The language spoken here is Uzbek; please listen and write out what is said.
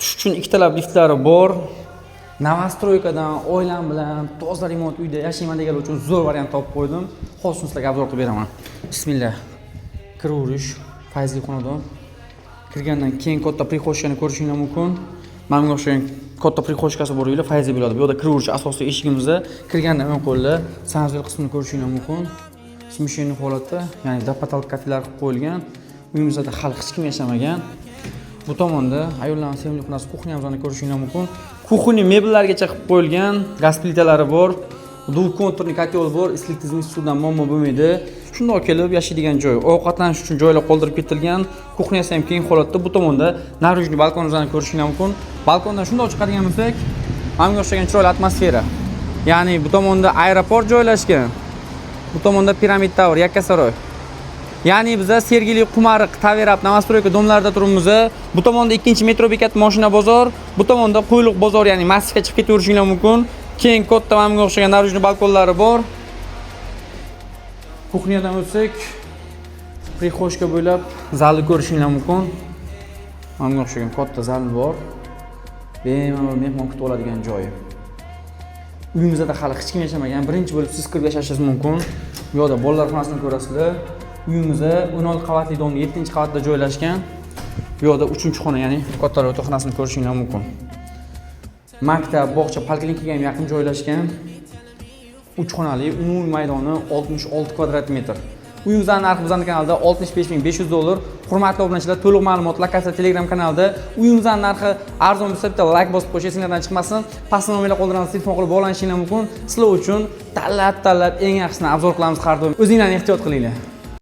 Tush uchun ikkitalab liftlari bor. Novostroykadan oilam bilan toza remont uyda yashayman deganlar uchun zo'r variant topib qo'ydim. Hozir sizlarga obzor qilib beraman. Bismillah. Kiraverish, fayzli xonadon. Kirgandan keyin katta prixoshkani ko'rishingiz mumkin. Menga o'xshagan katta prixoshkasi bor uylar fayzli bo'ladi. Bu yerda kiraverish asosiy eshigimizda kirgandan o'ng qo'lda sanzil qismini ko'rishingiz mumkin. Smushenniy holatda, ya'ni dapatal kafelar qilib qo'yilgan. Uyimizda hali hech kim yashamagan. Bu tomonda ayollarning sevimli xonasi, kuxnyamizni ko'rishingiz mumkin. Kuxni mebellargacha qilib qo'yilgan, gaz plitalari bor. Dual konturli kotel bor, issiq tizimli suvdan muammo bo'lmaydi. Shundoq kelib yashaydigan joy. Ovqatlanish uchun joylar qoldirib ketilgan. Kuxnyasi ham keng holatda. Bu tomonda narujniy balkonimizni ko'rishingiz mumkin. Balkondan shundoq chiqadigan bo'lsak, menga o'xshagan chiroyli atmosfera. Ya'ni bu tomonda aeroport joylashgan. Bu tomonda Piramid Tower, Yakkasaroy. Ya'ni biza Sergeli, Qumariq, Taverab, Novostroyka domlarida turibmiz. Bu tomonda 2-metro bekat mashina bozor, bu tomonda Qo'yliq bozor, ya'ni massivga chiqib ketaverishingiz mumkin. Keyin katta menga o'xshagan narujniy balkonlari bor. Kuxnyadan o'tsak, prixoshka bo'ylab zalni ko'rishingiz mumkin. Menga o'xshagan katta zal bor. Bemalol mehmon kutib oladigan joyi. Uyimizda hali hech kim yashamagan, birinchi bo'lib siz kirib yashashingiz mumkin. Bu yerda bolalar xonasini ko'rasizlar. Uyimizda 16 qavatli domda 7-qavatda joylashgan. Bu yerda 3-xona, ya'ni kattalar yotoqxonasini ko'rishingiz mumkin. Maktab, bog'cha, poliklinikaga ham yaqin joylashgan. 3 xonali, umumiy maydoni 66 kvadrat metr. Uyimizning narxi bizning kanalda $65,500. Hurmatli obunachilar, to'liq ma'lumot lokatsiya Telegram kanalida. Uyimizning narxi arzon bo'lsa, bitta like bosib qo'yish esingizdan chiqmasin. Pastda nomerlar qoldiramiz, telefon qilib bog'lanishingiz mumkin. Sizlar uchun tanlab eng yaxshisini obzor qilamiz har doim. O'zinglarni ehtiyot qilinglar.